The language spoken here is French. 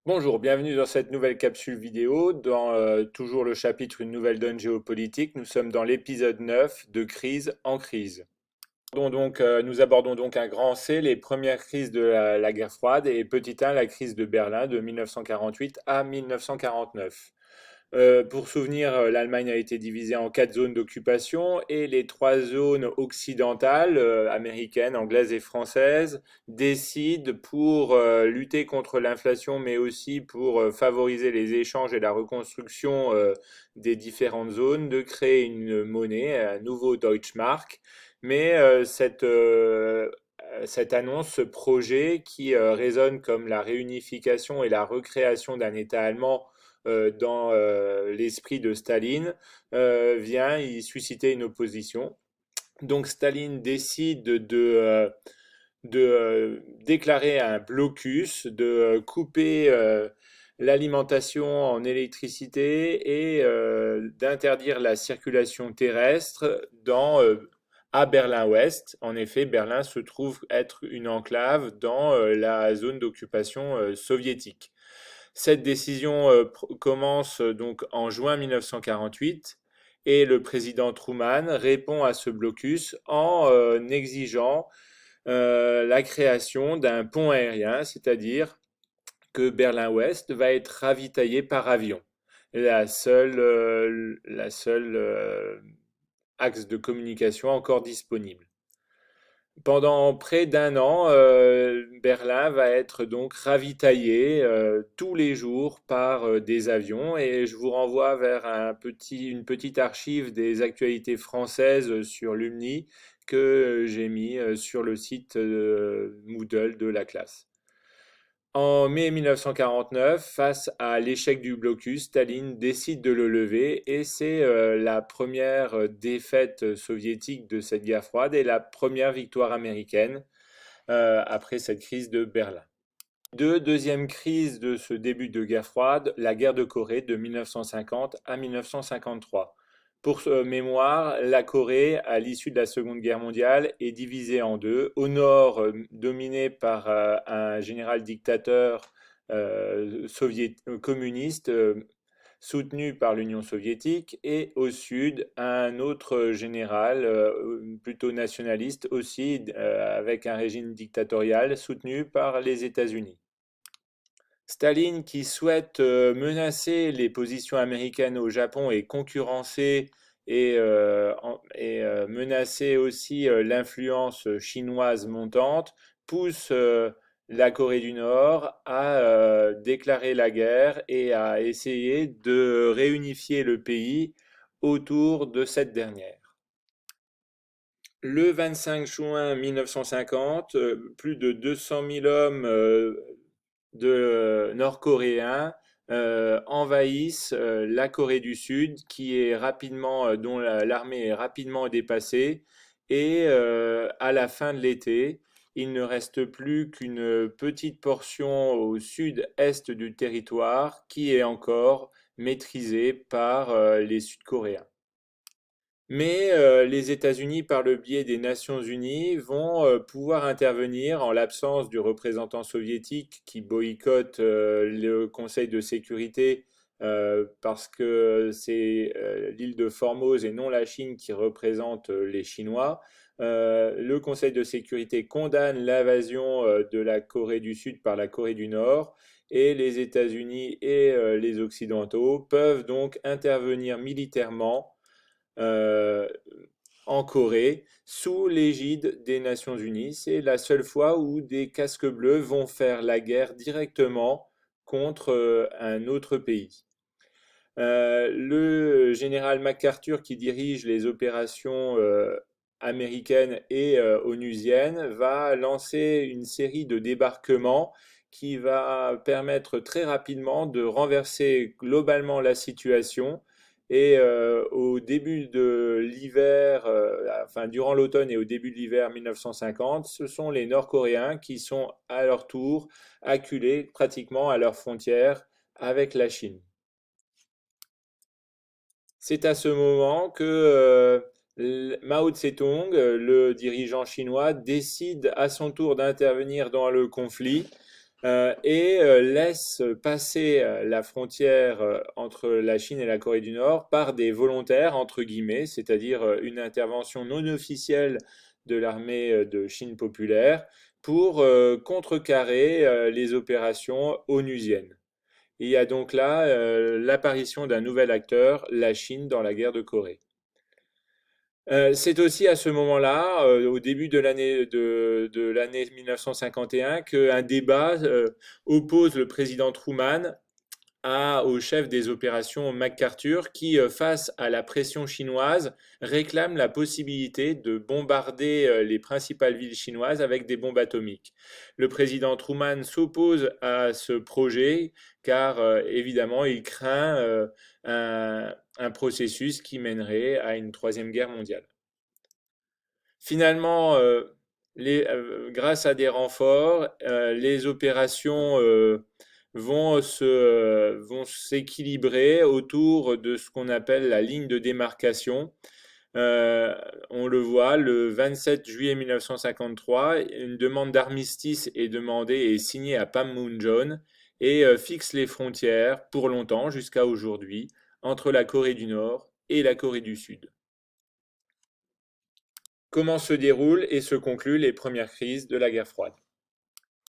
Bonjour, bienvenue dans cette nouvelle capsule vidéo, dans toujours le chapitre Une nouvelle donne géopolitique. Nous sommes dans l'épisode 9 de Crise en crise. Nous abordons donc un grand C, les premières crises de la guerre froide, et petit 1, la crise de Berlin de 1948 à 1949. Pour souvenir, l'Allemagne a été divisée en 4 zones d'occupation et les 3 zones occidentales, américaines, anglaises et françaises, décident pour lutter contre l'inflation, mais aussi pour favoriser les échanges et la reconstruction des différentes zones, de créer une monnaie, un nouveau Deutschmark. Mais cette annonce, ce projet qui résonne comme la réunification et la recréation d'un État allemand dans l'esprit de Staline, vient y susciter une opposition. Donc Staline décide de déclarer un blocus, de couper l'alimentation en électricité et d'interdire la circulation terrestre à Berlin-Ouest. En effet, Berlin se trouve être une enclave dans la zone d'occupation soviétique. Cette décision commence donc en juin 1948 et le président Truman répond à ce blocus en exigeant la création d'un pont aérien, c'est-à-dire que Berlin-Ouest va être ravitaillé par avion. La seule axe de communication encore disponible. Pendant près d'un an, Berlin va être donc ravitaillé tous les jours par des avions et je vous renvoie vers une petite archive des actualités françaises sur l'UMNI que j'ai mis sur le site Moodle de la classe. En mai 1949, face à l'échec du blocus, Staline décide de le lever et c'est la première défaite soviétique de cette guerre froide et la première victoire américaine après cette crise de Berlin. Deuxième crise de ce début de guerre froide, la guerre de Corée de 1950 à 1953. Pour mémoire, la Corée, à l'issue de la Seconde Guerre mondiale, est divisée en deux. Au nord, dominée par un général dictateur communiste, soutenu par l'Union soviétique, et au sud, un autre général plutôt nationaliste aussi, avec un régime dictatorial, soutenu par les États-Unis. Staline, qui souhaite menacer les positions américaines au Japon et concurrencer et menacer aussi l'influence chinoise montante, pousse la Corée du Nord à déclarer la guerre et à essayer de réunifier le pays autour de cette dernière. Le 25 juin 1950, plus de 200 000 hommes nord-coréens envahissent la Corée du Sud, dont l'armée est rapidement dépassée, et à la fin de l'été, il ne reste plus qu'une petite portion au sud-est du territoire qui est encore maîtrisée par les Sud-Coréens. Mais les États-Unis, par le biais des Nations Unies, vont pouvoir intervenir en l'absence du représentant soviétique qui boycotte le Conseil de sécurité parce que c'est l'île de Formose et non la Chine qui représente les Chinois. Le Conseil de sécurité condamne l'invasion de la Corée du Sud par la Corée du Nord et les États-Unis et les Occidentaux peuvent donc intervenir militairement euh, en Corée sous l'égide des Nations Unies. C'est la seule fois où des casques bleus vont faire la guerre directement contre un autre pays. Le général MacArthur, qui dirige les opérations américaines et onusiennes, va lancer une série de débarquements qui va permettre très rapidement de renverser globalement la situation. Et au début de l'hiver, enfin durant l'automne et au début de l'hiver 1950, ce sont les Nord-Coréens qui sont à leur tour acculés pratiquement à leurs frontières avec la Chine. C'est à ce moment que Mao Tse-tung, le dirigeant chinois, décide à son tour d'intervenir dans le conflit et laisse passer la frontière entre la Chine et la Corée du Nord par des volontaires, entre guillemets, c'est-à-dire une intervention non officielle de l'armée de Chine populaire pour contrecarrer les opérations onusiennes. Il y a donc là l'apparition d'un nouvel acteur, la Chine, dans la guerre de Corée. C'est aussi à ce moment-là, au début de l'année 1951, qu'un débat oppose le président Truman au chef des opérations MacArthur qui, face à la pression chinoise, réclame la possibilité de bombarder les principales villes chinoises avec des bombes atomiques. Le président Truman s'oppose à ce projet car, évidemment, il craint un processus qui mènerait à une troisième guerre mondiale. Finalement, grâce à des renforts, les opérations vont s'équilibrer autour de ce qu'on appelle la ligne de démarcation. Euh, on le voit, le 27 juillet 1953, une demande d'armistice est demandée et signée à Panmunjom et fixe les frontières pour longtemps, jusqu'à aujourd'hui, entre la Corée du Nord et la Corée du Sud. Comment se déroulent et se concluent les premières crises de la guerre froide?